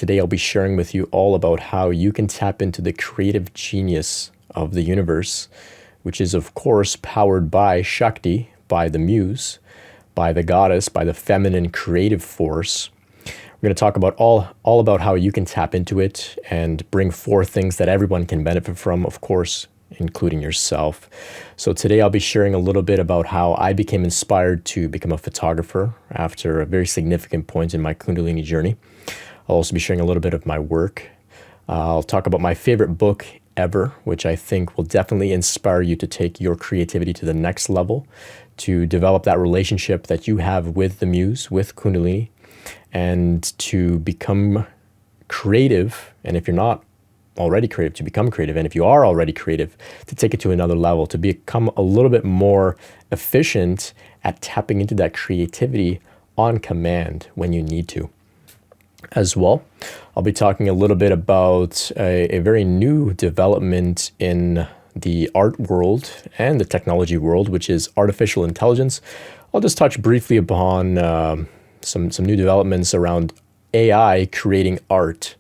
Today, I'll be sharing with you all about how you can tap into the creative genius of the universe, which is, of course, powered by Shakti, by the Muse, by the goddess, by the feminine creative force. We're going to talk about all about how you can tap into it and bring forth things that everyone can benefit from, of course, including yourself. So today I'll be sharing a little bit about how I became inspired to become a photographer after a very significant point in my Kundalini journey. I'll also be sharing a little bit of my work. I'll talk about my favorite book ever, which I think will definitely inspire you to take your creativity to the next level, to develop that relationship that you have with the Muse, with Kundalini, and to become creative. And if you're not already creative, to become creative. And if you are already creative, to take it to another level, to become a little bit more efficient at tapping into that creativity on command when you need to. As well, I'll be talking a little bit about a very new development in the art world and the technology world, which is artificial intelligence. I'll just touch briefly upon some new developments around AI creating art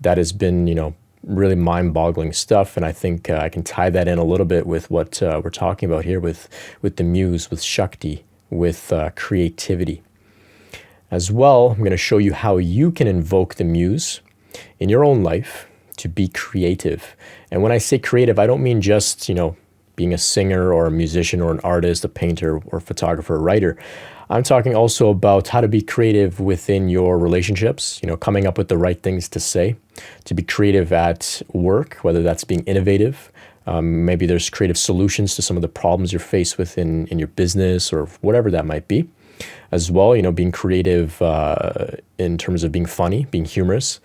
that has been, really mind-boggling stuff. And I think I can tie that in a little bit with what we're talking about here with the Muse, with Shakti, with creativity. As well, I'm going to show you how you can invoke the Muse in your own life to be creative. And when I say creative, I don't mean just, being a singer or a musician or an artist, a painter or photographer or writer. I'm talking also about how to be creative within your relationships, coming up with the right things to say, to be creative at work, whether that's being innovative. Maybe there's creative solutions to some of the problems you're faced with in your business or whatever that might be. As well, being creative in terms of being funny, being humorous,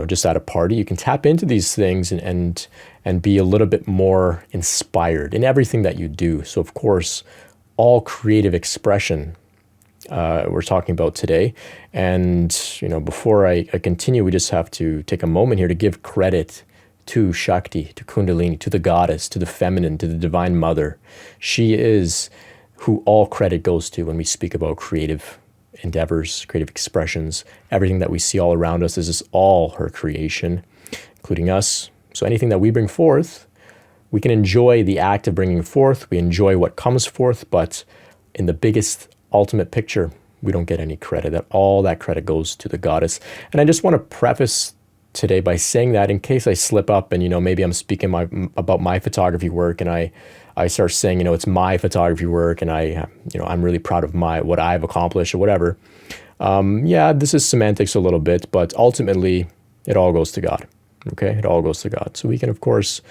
just at a party. You can tap into these things and be a little bit more inspired in everything that you do. So, of course, all creative expression we're talking about today. And, before I continue, we just have to take a moment here to give credit to Shakti, to Kundalini, to the goddess, to the feminine, to the divine mother. She is who all credit goes to when we speak about creative endeavors, creative expressions. Everything that we see all around us is all her creation, including us. So anything that we bring forth, we can enjoy the act of bringing forth. We enjoy what comes forth, but in the biggest ultimate picture, we don't get any credit. All that credit goes to the goddess. And I just want to preface today by saying that in case I slip up and, maybe I'm speaking about my photography work and I start saying, it's my photography work and I'm really proud of what I've accomplished or whatever. This is semantics a little bit, but ultimately it all goes to God. Okay. It all goes to God. So we can, of course,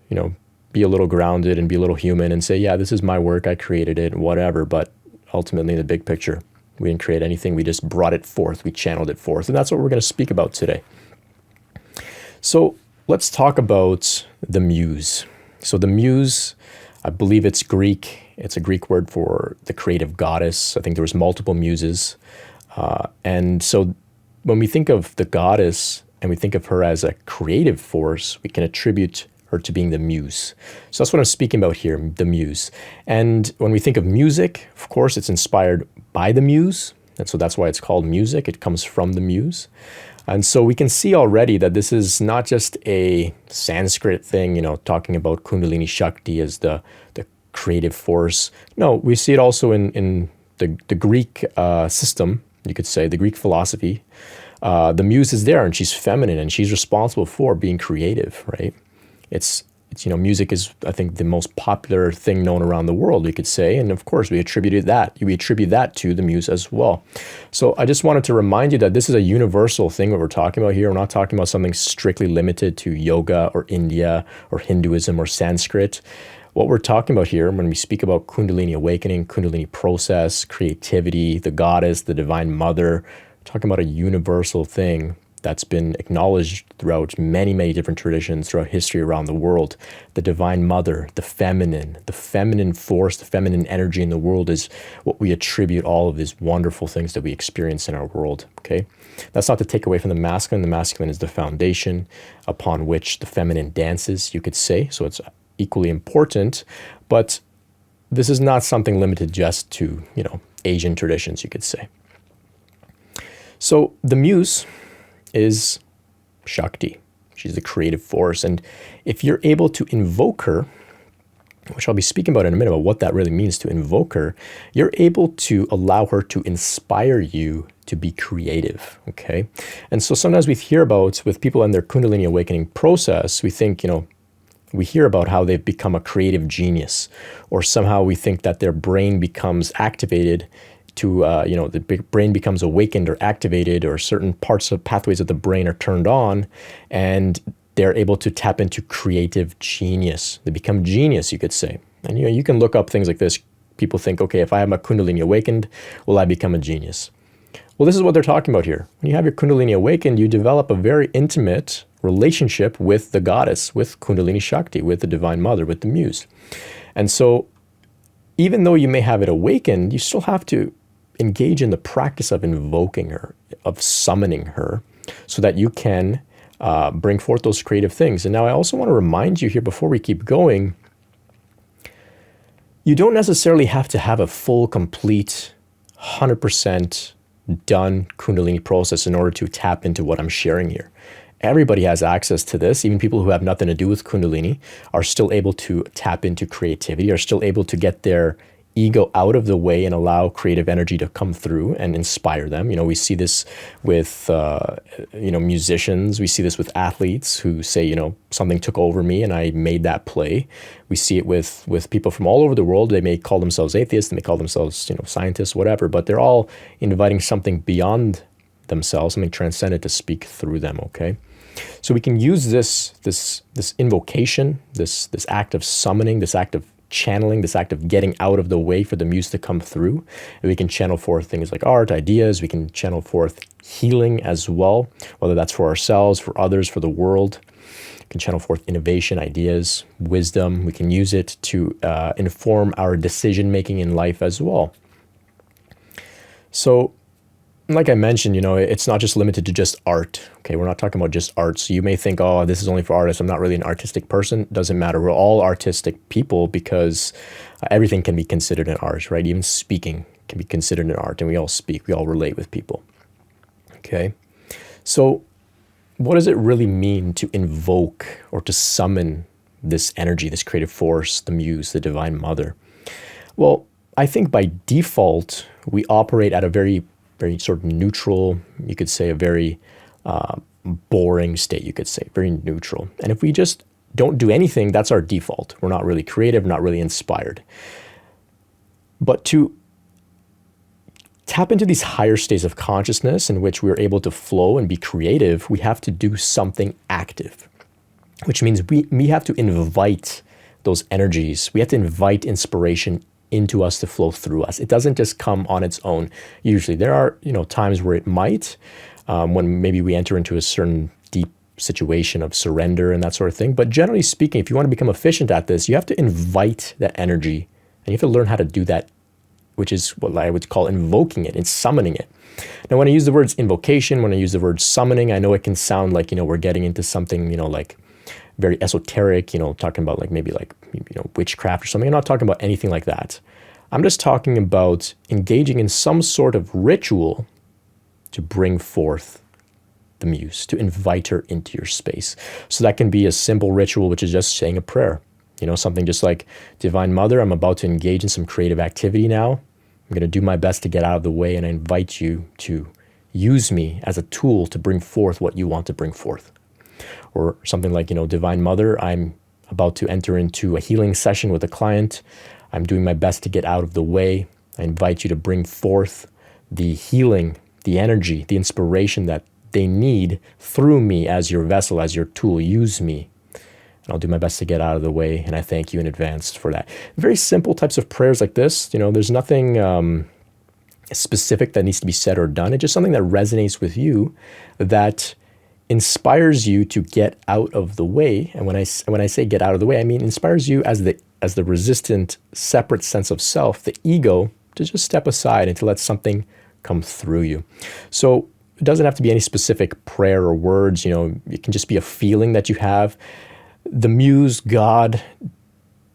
be a little grounded and be a little human and say, yeah, this is my work. I created it, whatever. But ultimately in the big picture, we didn't create anything. We just brought it forth. We channeled it forth. And that's what we're going to speak about today. So let's talk about the Muse. So the Muse, I believe it's Greek. It's a Greek word for the creative goddess. I think there was multiple muses. And so when we think of the goddess and we think of her as a creative force, we can attribute her to being the Muse. So that's what I'm speaking about here, the Muse. And when we think of music, of course, it's inspired by the Muse. And so that's why it's called music. It comes from the Muse. And so we can see already that this is not just a Sanskrit thing, talking about Kundalini Shakti as the creative force. No, we see it also in the Greek system, you could say, the Greek philosophy. The Muse is there and she's feminine and she's responsible for being creative, right? It's music is, I think, the most popular thing known around the world, we could say. And of course, we attribute that to the Muse as well. So I just wanted to remind you that this is a universal thing that we're talking about here. We're not talking about something strictly limited to yoga or India or Hinduism or Sanskrit. What we're talking about here when we speak about Kundalini awakening, Kundalini process, creativity, the goddess, the divine mother, we're talking about a universal thing that's been acknowledged throughout many, many different traditions throughout history around the world. The divine mother, the feminine force, the feminine energy in the world is what we attribute all of these wonderful things that we experience in our world, okay? That's not to take away from the masculine. The masculine is the foundation upon which the feminine dances, you could say. So it's equally important, but this is not something limited just to, Asian traditions, you could say. So the Muse is Shakti. She's the creative force. And if you're able to invoke her, which I'll be speaking about in a minute, about what that really means to invoke her, you're able to allow her to inspire you to be creative, okay? And so sometimes we hear about, with people in their Kundalini awakening process, we think, we hear about how they've become a creative genius, or somehow we think that their brain becomes activated to, the brain becomes awakened or activated, or certain parts of pathways of the brain are turned on, and they're able to tap into creative genius. They become genius, you could say. And you can look up things like this. People think, okay, if I have my Kundalini awakened, will I become a genius? Well, this is what they're talking about here. When you have your Kundalini awakened, you develop a very intimate relationship with the goddess, with Kundalini Shakti, with the Divine Mother, with the Muse. And so even though you may have it awakened, you still have to engage in the practice of invoking her, of summoning her, so that you can bring forth those creative things. And now I also want to remind you here, before we keep going, you don't necessarily have to have a full, complete, 100% done Kundalini process in order to tap into what I'm sharing here. Everybody has access to this. Even people who have nothing to do with Kundalini are still able to tap into creativity, are still able to get their ego out of the way and allow creative energy to come through and inspire them. We see this with, musicians. We see this with athletes who say, something took over me and I made that play. We see it with people from all over the world. They may call themselves atheists, they may call themselves, scientists, whatever, but they're all inviting something beyond themselves, something transcendent to speak through them, okay? So we can use this invocation, this act of summoning, this act of channeling, this act of getting out of the way for the Muse to come through. And we can channel forth things like art, ideas. We can channel forth healing as well, whether that's for ourselves, for others, for the world. We can channel forth innovation, ideas, wisdom. We can use it to inform our decision-making in life as well. So, like I mentioned, it's not just limited to just art. Okay, we're not talking about just art. So you may think, oh, this is only for artists. I'm not really an artistic person. Doesn't matter. We're all artistic people, because everything can be considered an art, right? Even speaking can be considered an art, and we all speak. We all relate with people. Okay, so what does it really mean to invoke or to summon this energy, this creative force, the Muse, the Divine Mother? Well, I think by default, we operate at a very sort of neutral, you could say a very boring state, you could say, very neutral. And if we just don't do anything, that's our default. We're not really creative, not really inspired. But to tap into these higher states of consciousness in which we're able to flow and be creative, we have to do something active, which means we have to invite those energies. We have to invite inspiration into us to flow through us. It doesn't just come on its own. Usually there are, times where it might, when maybe we enter into a certain deep situation of surrender and that sort of thing. But generally speaking, if you want to become efficient at this, you have to invite that energy, and you have to learn how to do that, which is what I would call invoking it and summoning it. Now, when I use the words invocation, when I use the word summoning, I know it can sound like, we're getting into something, like very esoteric, talking about maybe witchcraft or something. I'm not talking about anything like that. I'm just talking about engaging in some sort of ritual to bring forth the Muse, to invite her into your space. So that can be a simple ritual, which is just saying a prayer. Something just like, Divine Mother, I'm about to engage in some creative activity now. I'm going to do my best to get out of the way, and I invite you to use me as a tool to bring forth what you want to bring forth. Or something like, Divine Mother, I'm about to enter into a healing session with a client. I'm doing my best to get out of the way. I invite you to bring forth the healing, the energy, the inspiration that they need through me as your vessel, as your tool. Use me. And I'll do my best to get out of the way, and I thank you in advance for that. Very simple types of prayers like this. There's nothing specific that needs to be said or done. It's just something that resonates with you, that inspires you to get out of the way. And when I say get out of the way, I mean inspires you as the resistant, separate sense of self, the ego, to just step aside and to let something come through you. So it doesn't have to be any specific prayer or words. It can just be a feeling that you have. The Muse, God,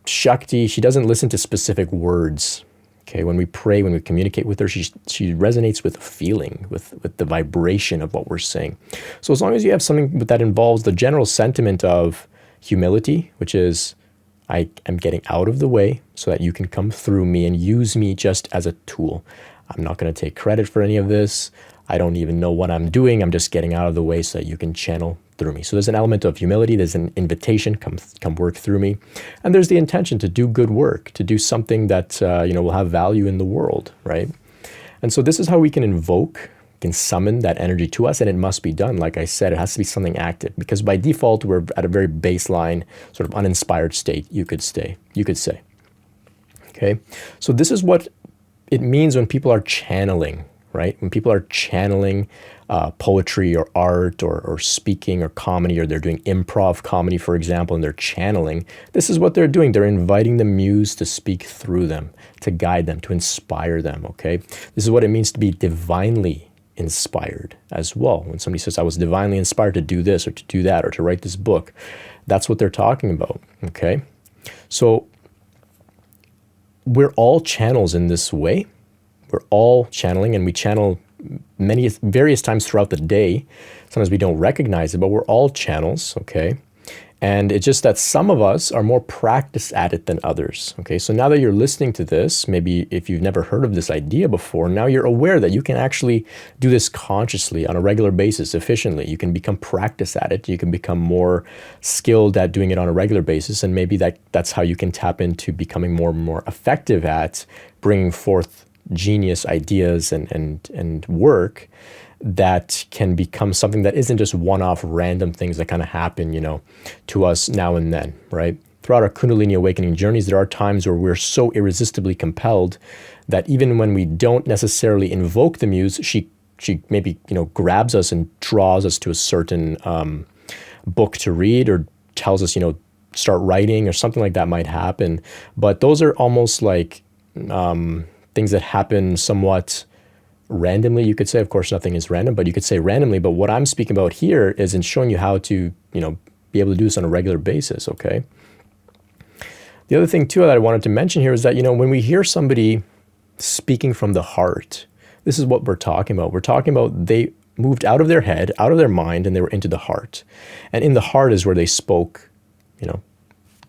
Shakti, she doesn't listen to specific words. Okay, when we pray, when we communicate with her, she resonates with feeling, with the vibration of what we're saying. So as long as you have something that involves the general sentiment of humility, which is, I am getting out of the way so that you can come through me and use me just as a tool. I'm not going to take credit for any of this. I don't even know what I'm doing. I'm just getting out of the way so that you can channel through me. So there's an element of humility. There's an invitation, come work through me. And there's the intention to do good work, to do something that will have value in the world, right? And so this is how we can invoke, can summon that energy to us, and it must be done. Like I said, it has to be something active, because by default, we're at a very baseline, sort of uninspired state, you could say. Okay, so this is what it means when people are channeling, right? When people are channeling poetry or art or speaking or comedy, or they're doing improv comedy, for example, and they're channeling, this is what they're doing. They're inviting the muse to speak through them, to guide them, to inspire them, okay? This is what it means to be divinely inspired as well. When somebody says, I was divinely inspired to do this or to do that or to write this book, that's what they're talking about, okay? So we're all channels in this way. We're all channeling, and we channel various times throughout the day. Sometimes we don't recognize it, but we're all channels, okay? And it's just that some of us are more practiced at it than others, okay? So now that you're listening to this, maybe if you've never heard of this idea before, now you're aware that you can actually do this consciously on a regular basis, efficiently. You can become practiced at it. You can become more skilled at doing it on a regular basis, and maybe that's how you can tap into becoming more and more effective at bringing forth genius ideas and work that can become something that isn't just one-off random things that kind of happen, to us now and then, right? Throughout our Kundalini awakening journeys, there are times where we're so irresistibly compelled that even when we don't necessarily invoke the muse, she maybe, grabs us and draws us to a certain book to read, or tells us, start writing, or something like that might happen. But those are almost like things that happen somewhat randomly, you could say. Of course, nothing is random, but you could say randomly. But what I'm speaking about here is in showing you how to, be able to do this on a regular basis, okay? The other thing, too, that I wanted to mention here is that, when we hear somebody speaking from the heart, this is what we're talking about. We're talking about they moved out of their head, out of their mind, and they were into the heart. And in the heart is where they spoke,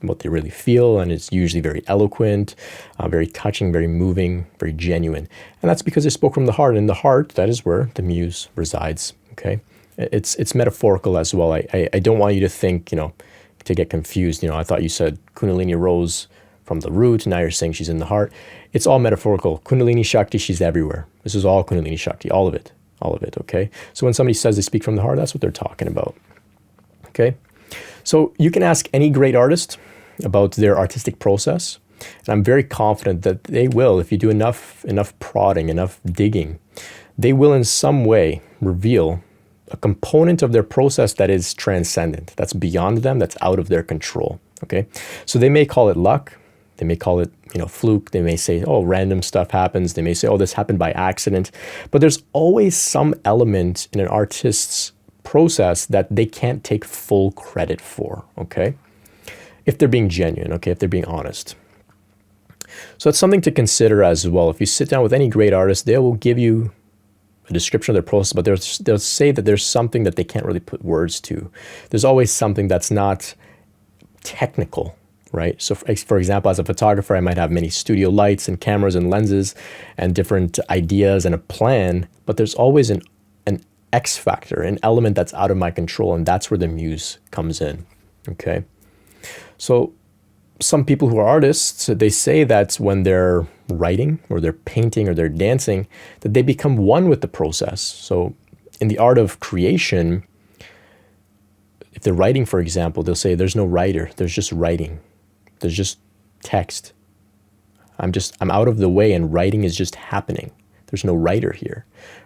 what they really feel, and it's usually very eloquent, very touching, very moving, very genuine. And that's because they spoke from the heart. And in the heart, that is where the muse resides, okay? It's metaphorical as well. I don't want you to think, to get confused. I thought you said Kundalini rose from the root, now you're saying she's in the heart. It's all metaphorical. Kundalini Shakti, she's everywhere. This is all Kundalini Shakti, all of it, okay? So when somebody says they speak from the heart, that's what they're talking about, okay? So you can ask any great artist about their artistic process, and I'm very confident that they will, if you do enough prodding, enough digging, they will in some way reveal a component of their process that is transcendent, that's beyond them, that's out of their control, okay? So they may call it luck, they may call it, fluke, they may say, oh, random stuff happens, they may say, oh, this happened by accident, but there's always some element in an artist's process that they can't take full credit for, okay? If they're being genuine, okay, if they're being honest. So it's something to consider as well. If you sit down with any great artist, they will give you a description of their process, but they'll say that there's something that they can't really put words to. There's always something that's not technical, right? So for example, as a photographer, I might have many studio lights and cameras and lenses and different ideas and a plan, but there's always an X factor, an element that's out of my control, and that's where the muse comes in, okay? So some people who are artists, they say that when they're writing or they're painting or they're dancing, that they become one with the process. So in the art of creation, if they're writing, for example, they'll say there's no writer, there's just writing. There's just text. I'm out of the way and writing is just happening. There's no writer here,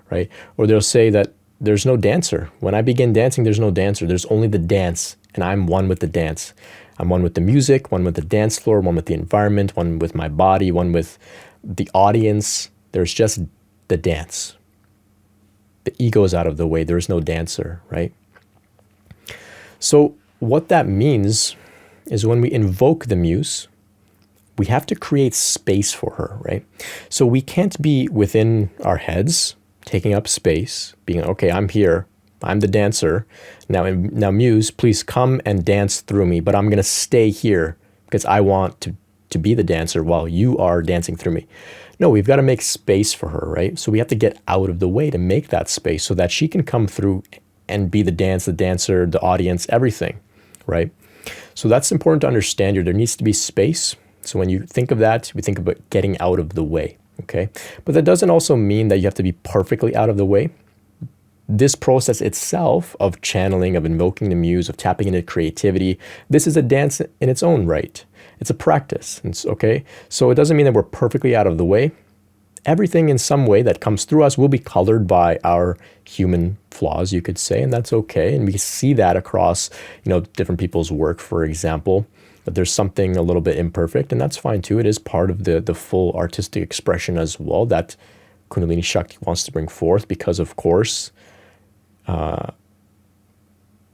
right? Or they'll say that there's no dancer. When I begin dancing, there's no dancer. There's only the dance, and I'm one with the dance. I'm one with the music, one with the dance floor, one with the environment, one with my body, one with the audience. There's just the dance. The ego is out of the way. There is no dancer, right? So what that means is when we invoke the muse, we have to create space for her, right? So we can't be within our heads, taking up space, being, okay, I'm here, I'm the dancer. Now Muse, please come and dance through me, but I'm going to stay here because I want to be the dancer while you are dancing through me. No, we've got to make space for her, right? So we have to get out of the way to make that space so that she can come through and be the dancer, the audience, everything, right? So that's important to understand here. There needs to be space. So when you think of that, we think about getting out of the way, okay? But that doesn't also mean that you have to be perfectly out of the way. This process itself of channeling, of invoking the muse, of tapping into creativity, this is a dance in its own right. It's a practice, okay? So it doesn't mean that we're perfectly out of the way. Everything in some way that comes through us will be colored by our human flaws, you could say, and that's okay. And we see that across, different people's work, for example, that there's something a little bit imperfect, and that's fine too. It is part of the full artistic expression as well that Kundalini Shakti wants to bring forth, because of course,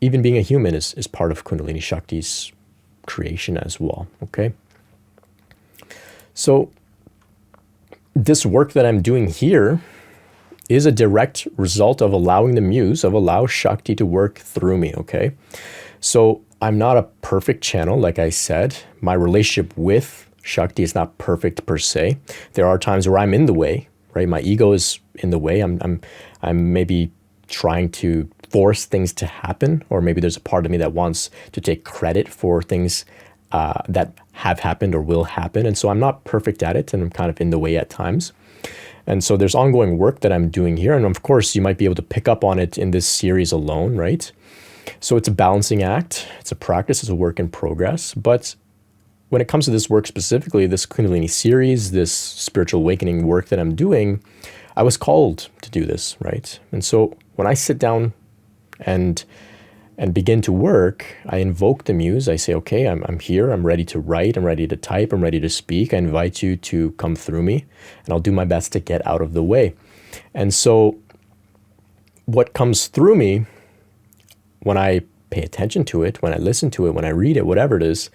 even being a human is part of Kundalini Shakti's creation as well, okay? So this work that I'm doing here is a direct result of allowing the muse, allow Shakti to work through me, okay? So I'm not a perfect channel, like I said. My relationship with Shakti is not perfect per se. There are times where I'm in the way, right? My ego is in the way. I'm maybe trying to force things to happen, or maybe there's a part of me that wants to take credit for things that have happened or will happen. And so I'm not perfect at it, and I'm kind of in the way at times. And so there's ongoing work that I'm doing here. And of course, you might be able to pick up on it in this series alone, right? So it's a balancing act. It's a practice. It's a work in progress. But when it comes to this work specifically, this Kundalini series, this spiritual awakening work that I'm doing, I was called to do this, right? And so when I sit down and begin to work, I invoke the muse. I say, okay, I'm here. I'm ready to write. I'm ready to type. I'm ready to speak. I invite you to come through me, and I'll do my best to get out of the way. And so what comes through me when I pay attention to it, when I listen to it, when I read it, whatever it is,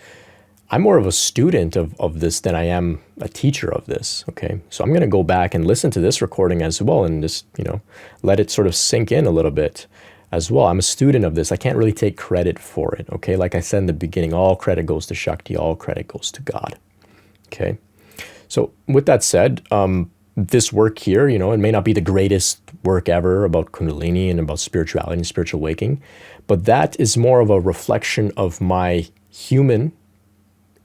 I'm more of a student of this than I am a teacher of this, okay? So I'm going to go back and listen to this recording as well and just, let it sort of sink in a little bit as well. I'm a student of this. I can't really take credit for it, okay? Like I said in the beginning, all credit goes to Shakti, all credit goes to God, okay? So with that said, this work here, it may not be the greatest work ever about Kundalini and about spirituality and spiritual waking, but that is more of a reflection of my human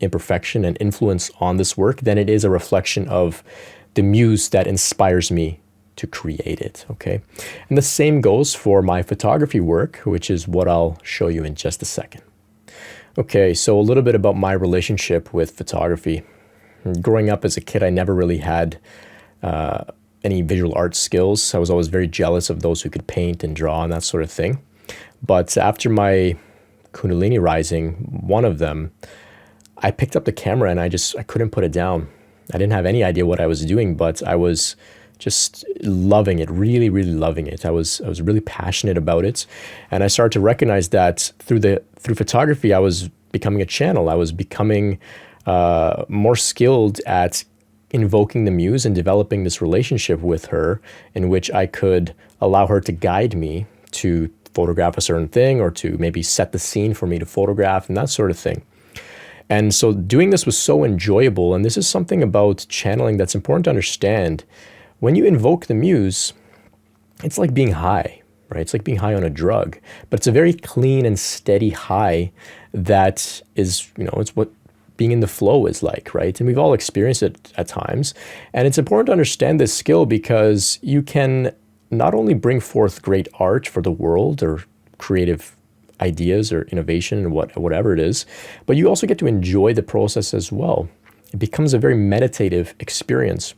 imperfection and influence on this work than it is a reflection of the muse that inspires me to create it, okay? And the same goes for my photography work, which is what I'll show you in just a second. Okay, so a little bit about my relationship with photography. Growing up as a kid, I never really had any visual art skills. I was always very jealous of those who could paint and draw and that sort of thing. But after my Kundalini rising, one of them, I picked up the camera and I couldn't put it down. I didn't have any idea what I was doing, but I was just loving it, really, really loving it. I was really passionate about it. And I started to recognize that through photography, I was becoming a channel. I was becoming more skilled at invoking the muse and developing this relationship with her in which I could allow her to guide me to photograph a certain thing or to maybe set the scene for me to photograph and that sort of thing. And so doing this was so enjoyable. And this is something about channeling that's important to understand. When you invoke the muse, it's like being high, right? It's like being high on a drug, but it's a very clean and steady high that is, it's what being in the flow is like, right? And we've all experienced it at times. And it's important to understand this skill because you can not only bring forth great art for the world or creative ideas or innovation or whatever it is, but you also get to enjoy the process as well. It becomes a very meditative experience.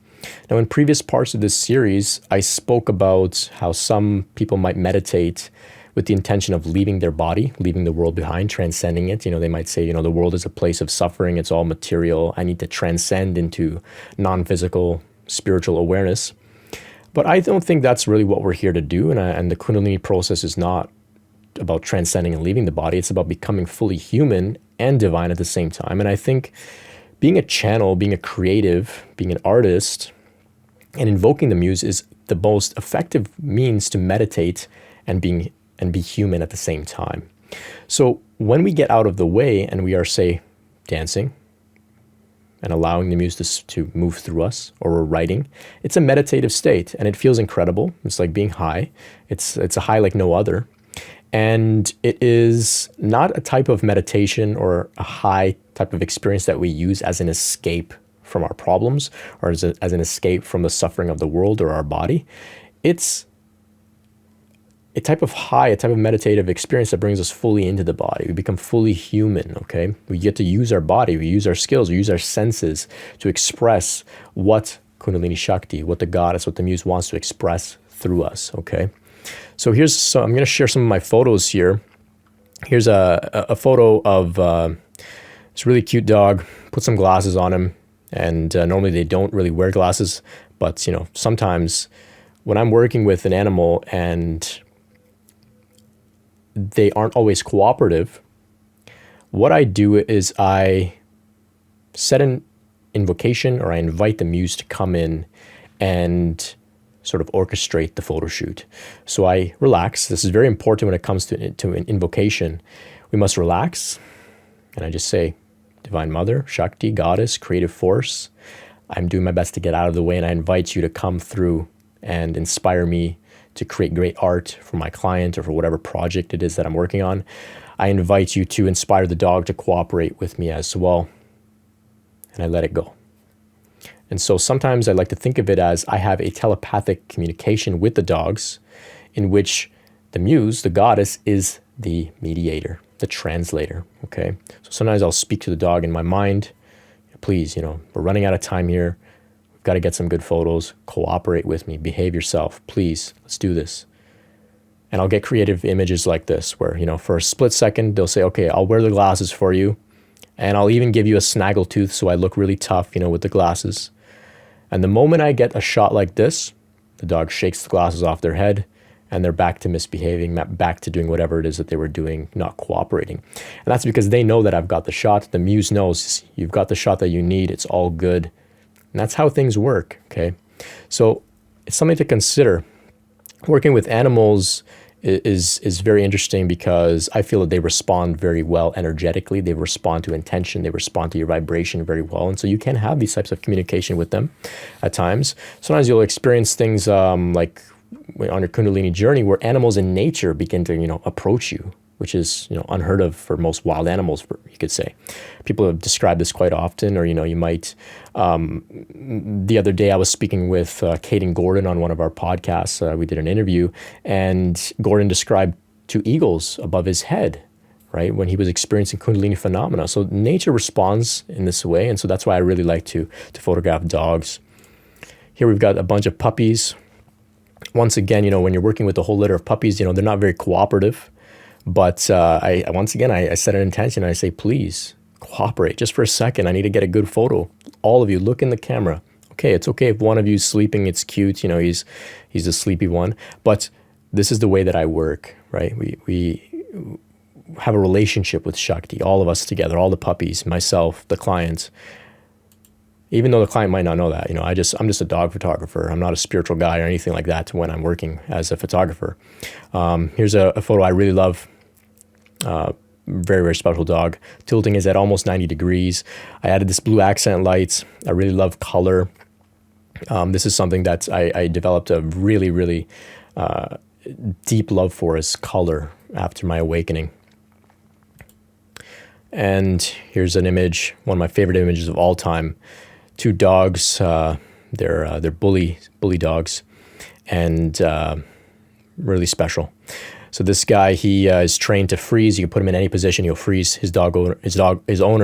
Now, in previous parts of this series, I spoke about how some people might meditate with the intention of leaving their body, leaving the world behind, transcending it. They might say, the world is a place of suffering. It's all material. I need to transcend into non-physical spiritual awareness. But I don't think that's really what we're here to do. And the Kundalini process is not about transcending and leaving the body. It's about becoming fully human and divine at the same time. And I think being a channel, being a creative, being an artist, and invoking the muse is the most effective means to meditate and be human at the same time. So when we get out of the way and we are, say, dancing and allowing the muse to move through us, or we're writing, it's a meditative state and it feels incredible. It's like being high. It's a high like no other. And it is not a type of meditation or a high type of experience that we use as an escape from our problems or as an escape from the suffering of the world or our body. It's a type of high, a type of meditative experience that brings us fully into the body. We become fully human, okay? We get to use our body, we use our skills, we use our senses to express what Kundalini Shakti, what the goddess, what the muse wants to express through us, okay? So I'm going to share some of my photos here. Here's a photo of this really cute dog. Put some glasses on him, and normally they don't really wear glasses, but sometimes when I'm working with an animal and they aren't always cooperative, what I do is I set an invocation, or I invite the muse to come in and sort of orchestrate the photo shoot. So I relax. This is very important when it comes to an invocation. We must relax. And I just say, Divine Mother, Shakti, Goddess, Creative Force, I'm doing my best to get out of the way, and I invite you to come through and inspire me to create great art for my client or for whatever project it is that I'm working on. I invite you to inspire the dog to cooperate with me as well. And I let it go. And so sometimes I like to think of it as I have a telepathic communication with the dogs in which the muse, the goddess, is the mediator, the translator, okay? So sometimes I'll speak to the dog in my mind. Please, we're running out of time here. We've got to get some good photos. Cooperate with me. Behave yourself. Please, let's do this. And I'll get creative images like this where, for a split second, they'll say, okay, I'll wear the glasses for you. And I'll even give you a snaggletooth so I look really tough, with the glasses. And the moment I get a shot like this, the dog shakes the glasses off their head and they're back to misbehaving, back to doing whatever it is that they were doing, not cooperating. And that's because they know that I've got the shot. The muse knows you've got the shot that you need. It's all good. And that's how things work, okay? So it's something to consider. Working with animals is very interesting because I feel that they respond very well energetically. They respond to intention. They respond to your vibration very well. And so you can have these types of communication with them at times. Sometimes you'll experience things like on your Kundalini journey where animals in nature begin to, approach you, which is, unheard of for most wild animals, you could say. People have described this quite often, or, you might, the other day I was speaking with Kate and Gordon on one of our podcasts. We did an interview, and Gordon described 2 eagles above his head, right, when he was experiencing Kundalini phenomena. So nature responds in this way, and so that's why I really like to photograph dogs. Here we've got a bunch of puppies. Once again, when you're working with a whole litter of puppies, they're not very cooperative. But I set an intention and I say, please cooperate just for a second. I need to get a good photo. All of you, look in the camera. Okay, it's okay if one of you is sleeping. It's cute. He's a sleepy one. But this is the way that I work, right? We have a relationship with Shakti, all of us together, all the puppies, myself, the clients. Even though the client might not know that, I'm just a dog photographer. I'm not a spiritual guy or anything like that when I'm working as a photographer. Here's a photo I really love. Very, very special dog. Tilting is at almost 90 degrees. I added this blue accent lights. I really love color. This is something that I developed a really, really deep love for, is color after my awakening. And here's an image, one of my favorite images of all time. 2 dogs, they're bully dogs, and really special. So this guy, he is trained to freeze. You can put him in any position, he'll freeze. His owner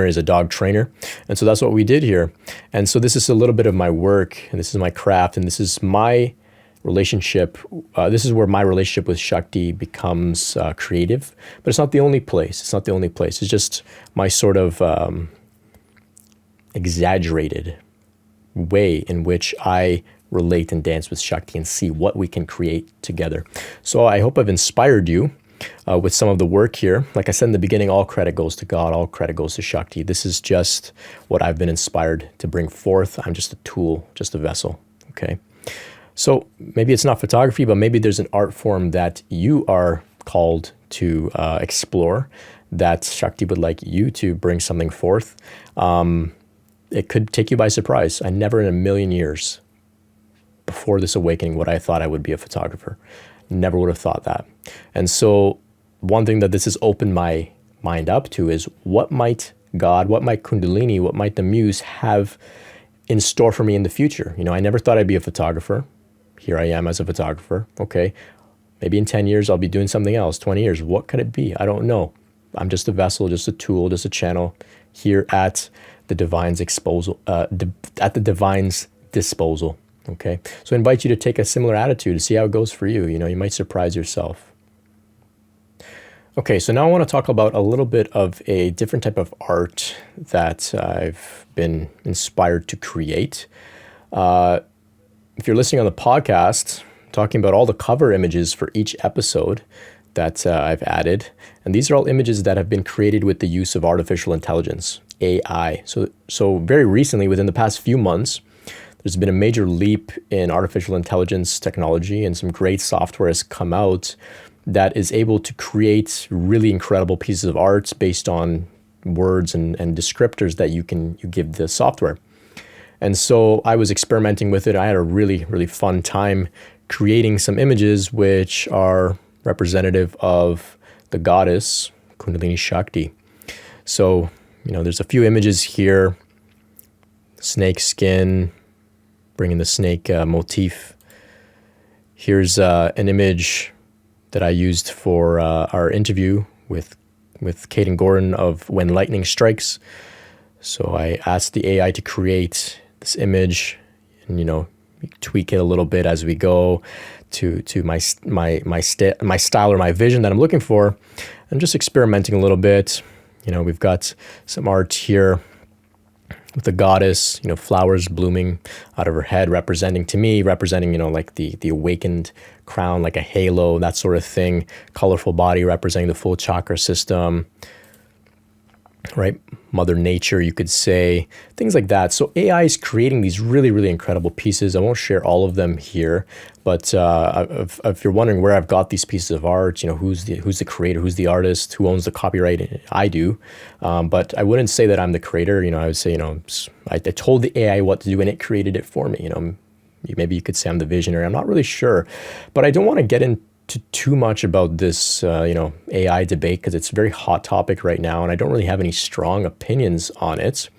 is a dog trainer, and so that's what we did here. And so this is a little bit of my work, and this is my craft, and this is my relationship. This is where my relationship with Shakti becomes creative, but it's not the only place. It's just my sort of exaggerated way in which I relate and dance with Shakti and see what we can create together. So I hope I've inspired you. with some of the work here. Like I said in the beginning, all credit goes to God, all credit goes to Shakti. This is just what I've been inspired to bring forth. I'm just a tool, just a vessel, okay? So maybe it's not photography, but maybe there's an art form that you are called to explore, that Shakti would like you to bring something forth. It could take you by surprise. I never in a million years before this awakening would I thought I would be a photographer. Never would have thought that. And so one thing that this has opened my mind up to is what might God, what might Kundalini, what might the Muse have in store for me in the future? You know, I never thought I'd be a photographer. Here I am as a photographer. Okay, maybe in 10 years I'll be doing something else. 20 years, what could it be? I don't know. I'm just a vessel, just a tool, just a channel here at the divine's disposal. Okay, so I invite you to take a similar attitude to see how it goes for you. You know, you might surprise yourself. Okay, so now I want to talk about a little bit of a different type of art that I've been inspired to create. If you're listening on the podcast, I'm talking about all the cover images for each episode that I've added. And these are all images that have been created with the use of artificial intelligence, AI. So very recently, within the past few months, there's been a major leap in artificial intelligence technology, and some great software has come out that is able to create really incredible pieces of art based on words and descriptors that you give the software. And so I was experimenting with it. I had a really, really fun time creating some images which are representative of the goddess, Kundalini Shakti. So, you know, there's a few images here. Snake skin, bringing the snake motif. Here's an image that I used for our interview with Kate and Gordon of When Lightning Strikes. So I asked the AI to create this image, and you know, tweak it a little bit as we go to my style or my vision that I'm looking for. I'm just experimenting a little bit. You know, we've got some art here with the goddess, you know, flowers blooming out of her head, representing, you know, like the awakened crown, like a halo, that sort of thing. Colorful body representing the full chakra system, right? Mother Nature, you could say, things like that. So AI is creating these really, really incredible pieces. I won't share all of them here, but if you're wondering where I've got these pieces of art, you know, who's the creator, who's the artist, who owns the copyright? I do, but I wouldn't say that I'm the creator. You know, I would say, you know, I told the AI what to do and it created it for me. You know, maybe you could say I'm the visionary. I'm not really sure, but I don't want to get into too much about this, you know, AI debate, because it's a very hot topic right now, and I don't really have any strong opinions on it.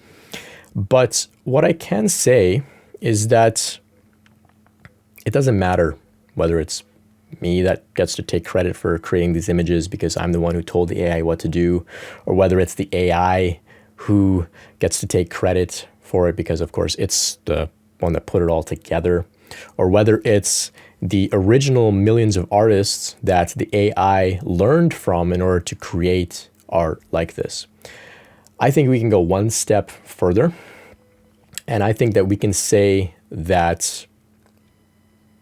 But what I can say is that it doesn't matter whether it's me that gets to take credit for creating these images because I'm the one who told the AI what to do, or whether it's the AI who gets to take credit for it because, of course, it's the one that put it all together, or whether it's the original millions of artists that the AI learned from in order to create art like this. I think we can go one step further, and I think that we can say that,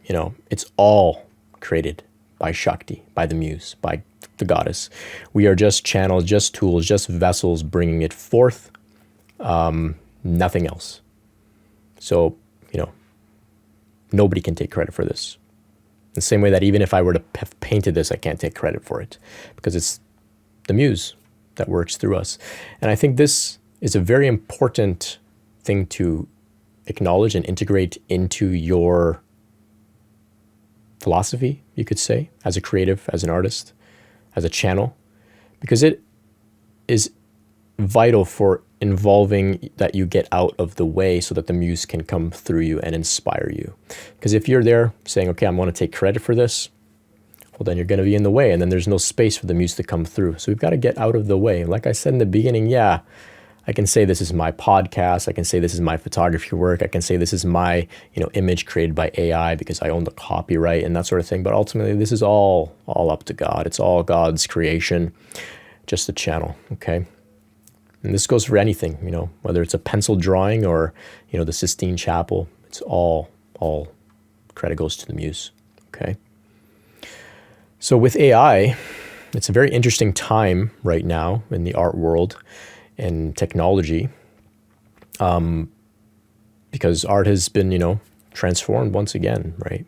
you know, it's all created by Shakti, by the Muse, by the goddess. We are just channels, just tools, just vessels bringing it forth, nothing else. So, you know, nobody can take credit for this. The same way that even if I were to have painted this, I can't take credit for it because it's the Muse that works through us. And I think this is a very important thing to acknowledge and integrate into your philosophy, you could say, as a creative, as an artist, as a channel, because it is vital for involving that you get out of the way so that the Muse can come through you and inspire you. Because if you're there saying, okay, I'm going to take credit for this, well, then you're going to be in the way, and then there's no space for the Muse to come through. So we've got to get out of the way. Like I said in the beginning, yeah, I can say this is my podcast. I can say this is my photography work. I can say this is my, you know, image created by AI because I own the copyright and that sort of thing. But ultimately, this is all up to God. It's all God's creation, just a channel, okay? And this goes for anything, you know, whether it's a pencil drawing or, you know, the Sistine Chapel. It's all credit goes to the Muse, okay? So with AI, It's a very interesting time right now in the art world and technology, because art has been, transformed once again, right?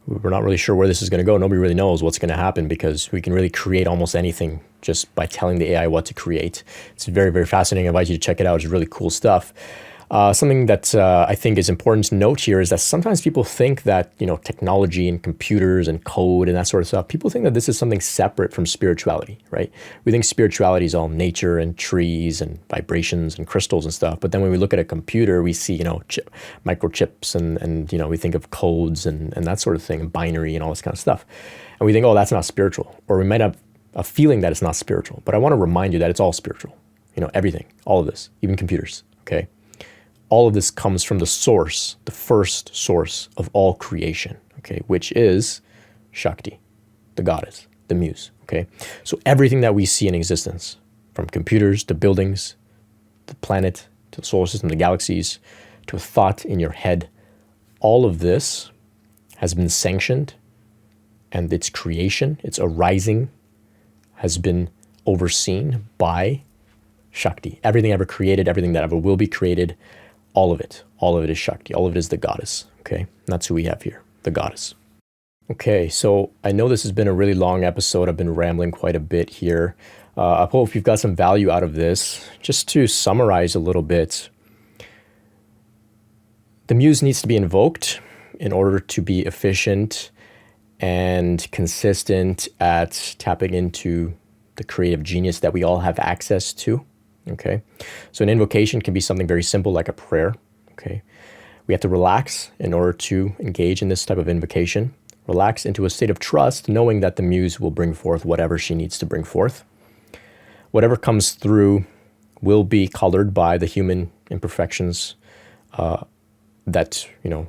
We're not really sure where this is going to go. Nobody really knows what's going to happen because we can really create almost anything just by telling the AI what to create. It's very, very fascinating. I invite you to check it out. It's really cool stuff. Something that I think is important to note here is that sometimes people think that, technology and computers and code and that sort of stuff, people think that this is something separate from spirituality, right? We think spirituality is all nature and trees and vibrations and crystals and stuff. But then when we look at a computer, we see, microchips and we think of codes and that sort of thing, and binary and all this kind of stuff. And we think, oh, that's not spiritual. Or we might have a feeling that it's not spiritual. But I want to remind you that it's all spiritual. Everything, all of this, even computers, okay? All of this comes from the source, the first source of all creation, okay, which is Shakti, the goddess, the muse, okay? So everything that we see in existence, from computers to buildings, the planet, to the solar system, the galaxies, to a thought in your head, all of this has been sanctioned, and its creation, its arising, has been overseen by Shakti. Everything ever created, everything that ever will be created, all of it is Shakti. All of it is the goddess, okay? And that's who we have here, the goddess. Okay, so I know this has been a really long episode. I've been rambling quite a bit here. I hope you've got some value out of this. Just to summarize a little bit, the muse needs to be invoked in order to be efficient and consistent at tapping into the creative genius that we all have access to. Okay, so an invocation can be something very simple like a prayer. Okay, we have to relax in order to engage in this type of invocation. Relax into a state of trust, knowing that the muse will bring forth whatever she needs to bring forth. Whatever comes through will be colored by the human imperfections that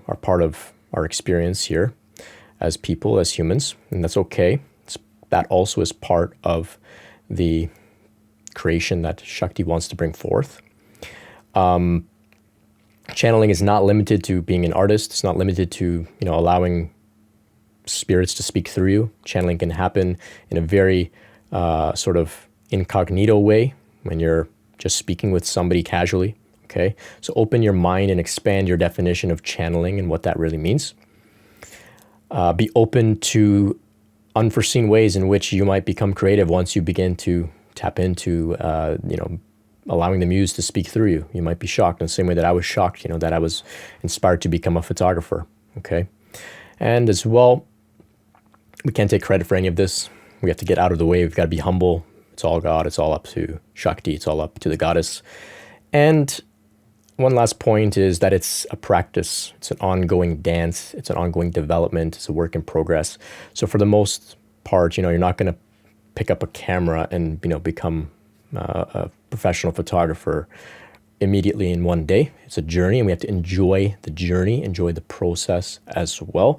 are part of our experience here as people, as humans, and that's okay. That also is part of the creation that Shakti wants to bring forth. Channeling is not limited to being an artist. It's not limited to allowing spirits to speak through you. Channeling can happen in a very sort of incognito way when you're just speaking with somebody casually. Okay, so open your mind and expand your definition of channeling and what that really means. Be open to unforeseen ways in which you might become creative once you begin to tap into, allowing the muse to speak through you. You might be shocked in the same way that I was shocked, that I was inspired to become a photographer, okay? And as well, we can't take credit for any of this. We have to get out of the way. We've got to be humble. It's all God. It's all up to Shakti. It's all up to the goddess. And one last point is that it's a practice. It's an ongoing dance. It's an ongoing development. It's a work in progress. So for the most part, you're not going to pick up a camera and become a professional photographer immediately in one day. It's a journey, and we have to enjoy the journey, enjoy the process as well.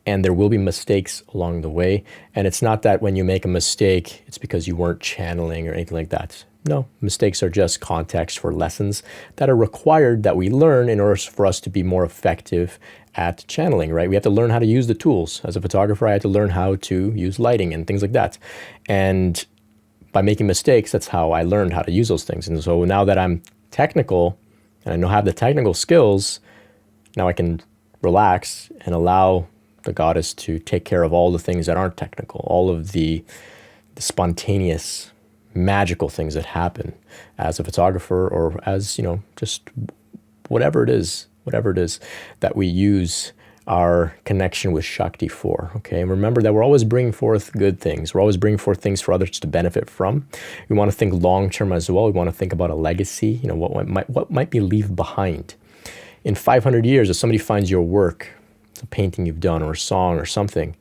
And there will be mistakes along the way. And it's not that when you make a mistake, it's because you weren't channeling or anything like that. No, mistakes are just context for lessons that are required that we learn in order for us to be more effective at channeling, right? We have to learn how to use the tools. As a photographer, I had to learn how to use lighting and things like that. And by making mistakes, that's how I learned how to use those things. And so now that I'm technical and I have the technical skills, now I can relax and allow the goddess to take care of all the things that aren't technical, all of the spontaneous, magical things that happen as a photographer or as, just whatever it is that we use our connection with Shakti for, okay? And remember that we're always bringing forth good things. We're always bringing forth things for others to benefit from. We want to think long-term as well. We want to think about a legacy, what might be leave behind. In 500 years, if somebody finds your work, it's a painting you've done or a song or something,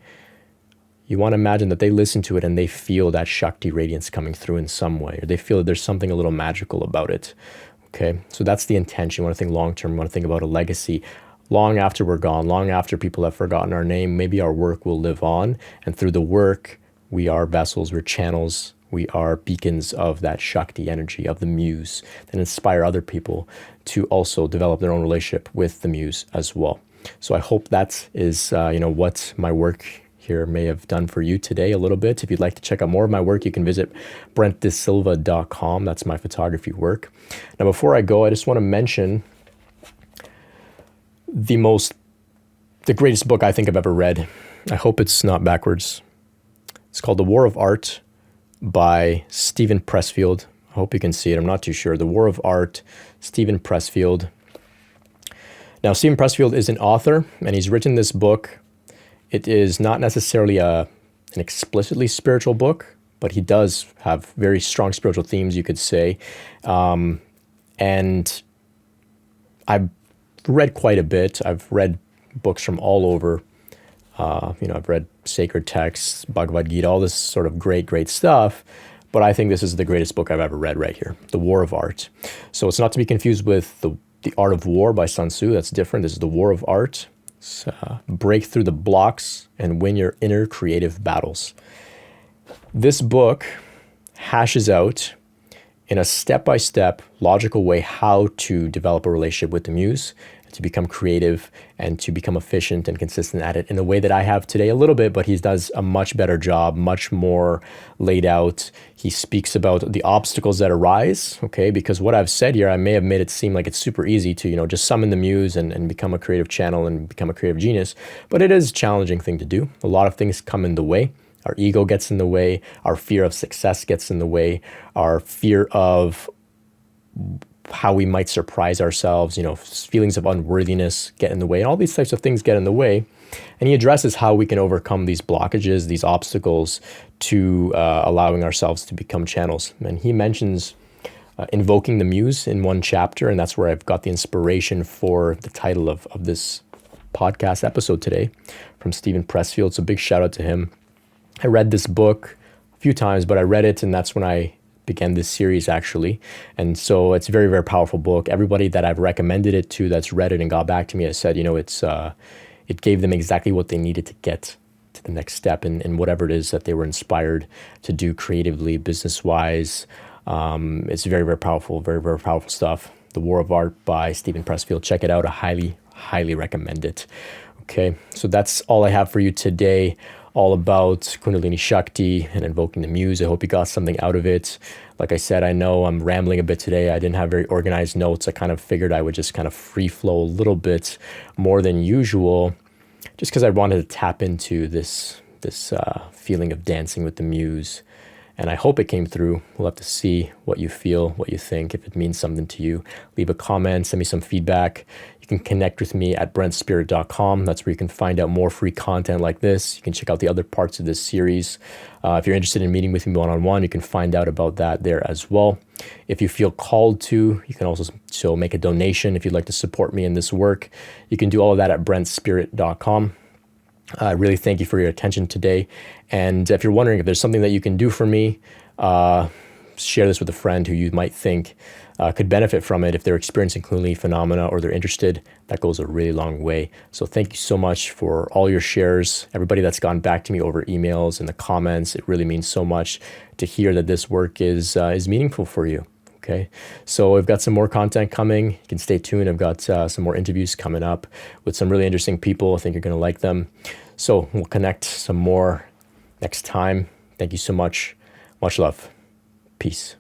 you want to imagine that they listen to it and they feel that Shakti radiance coming through in some way, or they feel that there's something a little magical about it. Okay, so that's the intention. You want to think long-term. You want to think about a legacy. Long after we're gone, long after people have forgotten our name, maybe our work will live on. And through the work, we are vessels, we're channels, we are beacons of that Shakti energy, of the muse, that inspire other people to also develop their own relationship with the muse as well. So I hope that is, what my work here may have done for you today a little bit. If you'd like to check out more of my work, you can visit brentdesilva.com. That's my photography work. Now, before I go, I just want to mention the greatest book I think I've ever read. I hope it's not backwards. It's called The War of Art by Steven Pressfield. I hope you can see it. I'm not too sure. The War of Art, Steven Pressfield. Now, Steven Pressfield is an author, and he's written this book. It is not necessarily an explicitly spiritual book, but he does have very strong spiritual themes, you could say. And I've read quite a bit. I've read books from all over. I've read sacred texts, Bhagavad Gita, all this sort of great stuff. But I think this is the greatest book I've ever read right here, The War of Art. So it's not to be confused with The Art of War by Sun Tzu. That's different. This is The War of Art. Break through the blocks and win your inner creative battles. This book hashes out in a step-by-step, logical way how to develop a relationship with the Muse, to become creative and to become efficient and consistent at it in the way that I have today a little bit, but he does a much better job, much more laid out. He speaks about the obstacles that arise, okay? Because what I've said here, I may have made it seem like it's super easy to, just summon the Muse and become a creative channel and become a creative genius, but it is a challenging thing to do. A lot of things come in the way. Our ego gets in the way. Our fear of success gets in the way. Our fear of how we might surprise ourselves, feelings of unworthiness get in the way, and all these types of things get in the way. And he addresses how we can overcome these blockages, these obstacles to allowing ourselves to become channels. And he mentions invoking the Muse in one chapter, and that's where I've got the inspiration for the title of this podcast episode today from Steven Pressfield. So big shout out to him. I read this book a few times, but I read it, and that's when I began this series, actually. And so it's a very, very powerful book. Everybody that I've recommended it to that's read it and got back to me has said, it gave them exactly what they needed to get to the next step in whatever it is that they were inspired to do creatively, business-wise. It's very, very powerful, very, very powerful stuff. The War of Art by Steven Pressfield. Check it out. I highly, highly recommend it. Okay, so that's all I have for you today. All about Kundalini Shakti and invoking the Muse. I hope you got something out of it. Like I said, I know I'm rambling a bit today. I didn't have very organized notes. I kind of figured I would just kind of free flow a little bit more than usual, just because I wanted to tap into this feeling of dancing with the Muse. And I hope it came through. We'll have to see what you feel, what you think, if it means something to you. Leave a comment, send me some feedback. You can connect with me at brentspirit.com. That's where you can find out more free content like this. You can check out the other parts of this series. If you're interested in meeting with me one-on-one, you can find out about that there as well. If you feel called to, you can also make a donation if you'd like to support me in this work. You can do all of that at brentspirit.com. I really thank you for your attention today. And if you're wondering if there's something that you can do for me, share this with a friend who you might think could benefit from it if they're experiencing Kundalini phenomena or they're interested. That goes a really long way. So thank you so much for all your shares. Everybody that's gone back to me over emails and the comments, it really means so much to hear that this work is meaningful for you. Okay, so we've got some more content coming. You can stay tuned. I've got some more interviews coming up with some really interesting people. I think you're going to like them. So we'll connect some more next time. Thank you so much. Much love. Peace.